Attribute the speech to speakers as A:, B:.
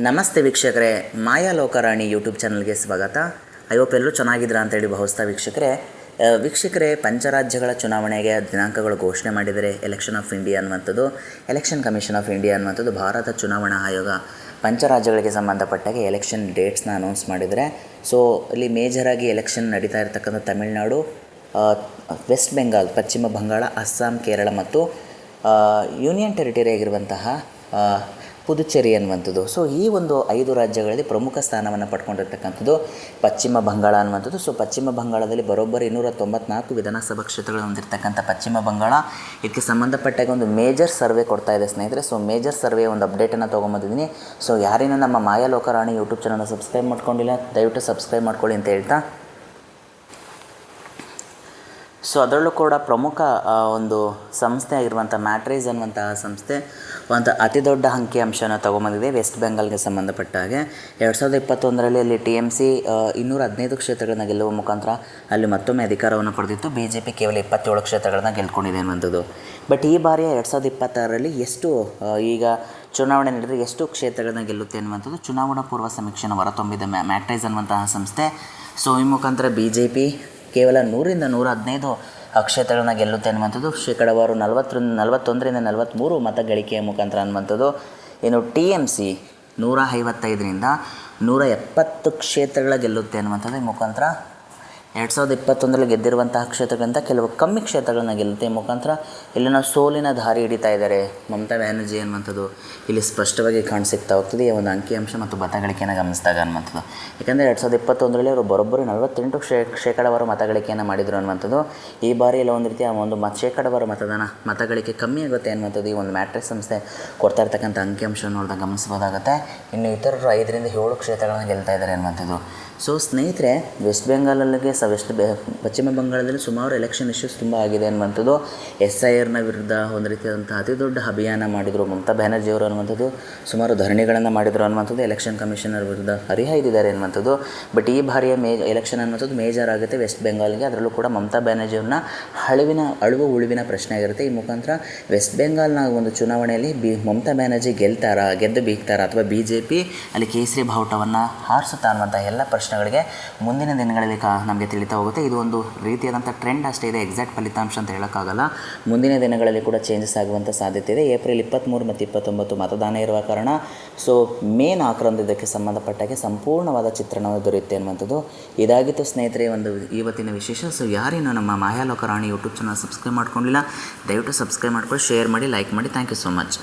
A: ನಮಸ್ತೆ ವೀಕ್ಷಕರೇ, ಮಾಯಾ ಲೋಕರಾಣಿ ಯೂಟ್ಯೂಬ್ ಚಾನಲ್ಗೆ ಸ್ವಾಗತ. ಐ ಹೋಪ್ ಎಲ್ಲರೂ ಚೆನ್ನಾಗಿದ್ದೀರಾ ಅಂತೇಳಿ ಭಾವಿಸ್ತಾ ವೀಕ್ಷಕರೇ, ಪಂಚರಾಜ್ಯಗಳ ಚುನಾವಣೆಗೆ ದಿನಾಂಕಗಳು ಘೋಷಣೆ ಮಾಡಿದರೆ ಎಲೆಕ್ಷನ್ ಆಫ್ ಇಂಡಿಯಾ ಅನ್ನುವಂಥದ್ದು, ಎಲೆಕ್ಷನ್ ಕಮಿಷನ್ ಆಫ್ ಇಂಡಿಯಾ ಅನ್ನುವಂಥದ್ದು, ಭಾರತ ಚುನಾವಣಾ ಆಯೋಗ ಪಂಚರಾಜ್ಯಗಳಿಗೆ ಸಂಬಂಧಪಟ್ಟಾಗೆ ಎಲೆಕ್ಷನ್ ಡೇಟ್ಸ್ನ ಅನೌನ್ಸ್ ಮಾಡಿದರೆ. ಸೊ ಇಲ್ಲಿ ಮೇಜರಾಗಿ ಎಲೆಕ್ಷನ್ ನಡೀತಾ ಇರತಕ್ಕಂಥ ತಮಿಳುನಾಡು, ವೆಸ್ಟ್ ಬೆಂಗಾಲ್, ಪಶ್ಚಿಮ ಬಂಗಾಳ, ಅಸ್ಸಾಂ, ಕೇರಳ ಮತ್ತು ಯೂನಿಯನ್ ಟೆರಿಟರಿ ಆಗಿರುವಂತಹ ಪುದುಚೇರಿ ಅನ್ನುವಂಥದ್ದು. ಸೊ ಈ ಒಂದು 5 ರಾಜ್ಯಗಳಲ್ಲಿ ಪ್ರಮುಖ ಸ್ಥಾನವನ್ನು ಪಡ್ಕೊಂಡಿರ್ತಕ್ಕಂಥದ್ದು ಪಶ್ಚಿಮ ಬಂಗಾಳ ಅನ್ನುವಂಥದ್ದು. ಸೊ ಪಶ್ಚಿಮ ಬಂಗಾಳದಲ್ಲಿ ಬರೋಬ್ಬರಿ 294 ವಿಧಾನಸಭಾ ಕ್ಷೇತ್ರಗಳನ್ನು ಹೊಂದಿರತಕ್ಕಂಥ ಪಶ್ಚಿಮ ಬಂಗಾಳ ಇದಕ್ಕೆ ಸಂಬಂಧಪಟ್ಟಾಗ ಒಂದು ಮೇಜರ್ ಸರ್ವೆ ಕೊಡ್ತಾ ಇದೆ ಸ್ನೇಹಿತರೆ. ಸೊ ಮೇಜರ್ ಸರ್ವೆ ಒಂದು ಅಪ್ಡೇಟನ್ನು ತೊಗೊಂಬಂದಿದ್ದೀನಿ. ಸೊ ಯಾರೇನೂ ನಮ್ಮ ಮಾಯಾ ಲೋಕರಾಣಿ ಯೂಟ್ಯೂಬ್ ಚಾನಲ್ನ ಸಬ್ಸ್ಕ್ರೈಬ್ ಮಾಡ್ಕೊಂಡಿಲ್ಲ, ದಯವಿಟ್ಟು ಸಬ್ಸ್ಕ್ರೈಬ್ ಮಾಡ್ಕೊಳ್ಳಿ ಅಂತ ಹೇಳ್ತಾ, ಸೊ ಅದರಲ್ಲೂ ಕೂಡ ಪ್ರಮುಖ ಒಂದು ಸಂಸ್ಥೆ ಆಗಿರುವಂಥ ಮ್ಯಾಟ್ರೈಸ್ ಅನ್ನುವಂತಹ ಸಂಸ್ಥೆ ಒಂದು ಅತಿ ದೊಡ್ಡ ಅಂಕಿಅಂಶನ ತೊಗೊಂಬಂದಿದೆ ವೆಸ್ಟ್ ಬೆಂಗಾಲ್ಗೆ ಸಂಬಂಧಪಟ್ಟ ಹಾಗೆ. 2021ರಲ್ಲಿ ಅಲ್ಲಿ TMC 215 ಕ್ಷೇತ್ರಗಳನ್ನ ಗೆಲ್ಲುವ ಮುಖಾಂತರ ಅಲ್ಲಿ ಮತ್ತೊಮ್ಮೆ ಅಧಿಕಾರವನ್ನು ಪಡೆದಿತ್ತು. BJP ಕೇವಲ 27 ಕ್ಷೇತ್ರಗಳನ್ನ ಗೆಲ್ಕೊಂಡಿದೆ ಅನ್ನುವಂಥದ್ದು. ಬಟ್ ಈ ಬಾರಿಯ 2026ರಲ್ಲಿ ಎಷ್ಟು ಈಗ ಚುನಾವಣೆ ನಡೆದರೆ ಎಷ್ಟು ಕ್ಷೇತ್ರಗಳನ್ನ ಗೆಲ್ಲುತ್ತೆ ಅನ್ನುವಂಥದ್ದು ಚುನಾವಣಾ ಪೂರ್ವ ಸಮೀಕ್ಷೆಯನ್ನು ಹೊರತಂಬಿದ ಮ್ಯಾಟ್ರೈಸ್ ಅನ್ನುವಂತಹ ಸಂಸ್ಥೆ. ಸೊ ಈ ಮುಖಾಂತರ BJP ಕೇವಲ 100ರಿಂದ 115 ಕ್ಷೇತ್ರಗಳನ್ನ ಗೆಲ್ಲುತ್ತೆ ಅನ್ನುವಂಥದ್ದು. ಶೇಕಡಾವಾರು 41ರಿಂದ 43 ಮತ ಗಳಿಕೆಯ ಮುಖಾಂತರ ಅನ್ನುವಂಥದ್ದು. ಇನ್ನು TMC 155ರಿಂದ 170 ಕ್ಷೇತ್ರಗಳ ಗೆಲ್ಲುತ್ತೆ ಅನ್ನುವಂಥದ್ದು. ಈ ಮುಖಾಂತರ 2021ರಲ್ಲಿ ಗೆದ್ದಿರುವಂತಹ ಕ್ಷೇತ್ರಗಳಿಂದ ಕೆಲವು ಕಮ್ಮಿ ಕ್ಷೇತ್ರಗಳನ್ನ ಗೆಲ್ಲುತ್ತೆ. ಈ ಮುಖಾಂತರ ಇಲ್ಲಿನ ಸೋಲಿನ ದಾರಿ ಹಿಡಿತಾ ಇದ್ದಾರೆ ಮಮತಾ ಬ್ಯಾನರ್ಜಿ ಅನ್ನುವಂಥದ್ದು ಇಲ್ಲಿ ಸ್ಪಷ್ಟವಾಗಿ ಕಾಣಿಸಿಕ್ತಾ ಹೋಗ್ತದೆ ಈ ಒಂದು ಅಂಕಿಅಂಶ ಮತ್ತು ಮತಗಳಿಕೆಯನ್ನು ಗಮನಿಸಿದಾಗ ಅನ್ನುವಂಥದ್ದು. ಯಾಕೆಂದರೆ 2021ರಲ್ಲಿ ಅವರು ಬರೋಬ್ಬರಿ 48 ಶೇಕಡಾವಾರು ಮತಗಳಿಕೆಯನ್ನು ಮಾಡಿದರು ಅನ್ನುವಂಥದ್ದು. ಈ ಬಾರಿ ಎಲ್ಲ ಒಂದು ರೀತಿಯ ಒಂದು ಶೇಕಡಾವಾರು ಮತಗಳಿಕೆ ಕಮ್ಮಿ ಆಗುತ್ತೆ ಅನ್ನುವಂಥದ್ದು ಈ ಒಂದು ಮ್ಯಾಟ್ರಿಕ್ಸ್ ಸಂಸ್ಥೆ ಕೊಡ್ತಾ ಇರ್ತಕ್ಕಂಥ ಅಂಕಿಅಂಶ ನೋಡಿದಾಗ ಗಮನಿಸ್ಬೋದಾಗುತ್ತೆ. ಇನ್ನು ಇತರರು 5ರಿಂದ 7 ಕ್ಷೇತ್ರಗಳನ್ನು ಗೆಲ್ತಾ ಇದ್ದಾರೆ ಅನ್ನುವಂಥದ್ದು. ಸೊ ಸ್ನೇಹಿತರೆ, ವೆಸ್ಟ್ ಬೆಂಗಾಲಲ್ಲಿಗೆ ಪಶ್ಚಿಮ ಬಂಗಾಳದಲ್ಲಿ ಸುಮಾರು ಎಲೆಕ್ಷನ್ ಇಶ್ಯೂಸ್ ತುಂಬ ಆಗಿದೆ ಅನ್ನುವಂಥದ್ದು. SIRನ ವಿರುದ್ಧ ಒಂದು ರೀತಿಯಾದಂಥ ಅತಿ ದೊಡ್ಡ ಅಭಿಯಾನ ಮಾಡಿದರು ಮಮತಾ ಬ್ಯಾನರ್ಜಿಯವರು ಅನ್ನುವಂಥದ್ದು. ಸುಮಾರು ಧರಣಿಗಳನ್ನು ಮಾಡಿದರು ಅನ್ನುವಂಥದ್ದು. ಎಲೆಕ್ಷನ್ ಕಮಿಷನರ್ ವಿರುದ್ಧ ಹರಿಹಾಯ್ದಿದ್ದಾರೆ ಅನ್ನುವಂಥದ್ದು. ಬಟ್ ಈ ಬಾರಿಯ ಎಲೆಕ್ಷನ್ ಅನ್ನುವಂಥದ್ದು ಮೇಜರ್ ಆಗುತ್ತೆ ವೆಸ್ಟ್ ಬೆಂಗಾಲ್ಗೆ. ಅದರಲ್ಲೂ ಕೂಡ ಮಮತಾ ಬ್ಯಾನರ್ಜಿಯವ್ರನ್ನ ಅಳುವು ಉಳುವಿನ ಪ್ರಶ್ನೆ ಆಗಿರುತ್ತೆ. ಈ ಮುಖಾಂತರ ವೆಸ್ಟ್ ಬೆಂಗಾಲ್ನ ಒಂದು ಚುನಾವಣೆಯಲ್ಲಿ ಮಮತಾ ಬ್ಯಾನರ್ಜಿ ಗೆದ್ದು ಬೀಗ್ತಾರಾ ಅಥವಾ BJP ಅಲ್ಲಿ ಕೇಸರಿ ಬಾವುಟವನ್ನು ಹಾರಿಸುತ್ತಾ ಅನ್ನುವಂಥ ಎಲ್ಲ ಪ್ರಶ್ನೆಗಳಿಗೆ ಮುಂದಿನ ದಿನಗಳಲ್ಲಿ ನಮಗೆ ತಿಳಿತಾ ಹೋಗುತ್ತೆ. ಇದು ಒಂದು ರೀತಿಯಾದಂಥ ಟ್ರೆಂಡ್ ಅಷ್ಟೇ ಇದೆ, ಎಕ್ಸಾಕ್ಟ್ ಫಲಿತಾಂಶ ಅಂತ ಹೇಳೋಕ್ಕಾಗಲ್ಲ. ಮುಂದಿನ ದಿನಗಳಲ್ಲಿ ಕೂಡ ಚೇಂಜಸ್ ಆಗುವಂಥ ಸಾಧ್ಯತೆ ಇದೆ. ಏಪ್ರಿಲ್ 23 ಮತ್ತು 29 ಮತದಾನ ಇರುವ ಕಾರಣ ಸೊ ಮೇ 4ರಂದು ಇದಕ್ಕೆ ಸಂಬಂಧಪಟ್ಟಾಗೆ ಸಂಪೂರ್ಣವಾದ ಚಿತ್ರಣವನ್ನು ದೊರೆಯುತ್ತೆ ಅನ್ನುವಂಥದ್ದು. ಇದಾಗಿತ್ತು ಸ್ನೇಹಿತರೆ ಒಂದು ಇವತ್ತಿನ ವಿಶೇಷ. ಸೊ ಯಾರೇನು ನಮ್ಮ Maya Lokarani YouTube channel subscribe ಮಾಡ್ಕೊಂಡಿಲ್ಲ, ದಯವಿಟ್ಟು ಸಬ್ಸ್ಕ್ರೈಬ್ ಮಾಡ್ಕೊಳ್ಳಿ, ಶೇರ್ ಮಾಡಿ, ಲೈಕ್ ಮಾಡಿ. Thank you so much.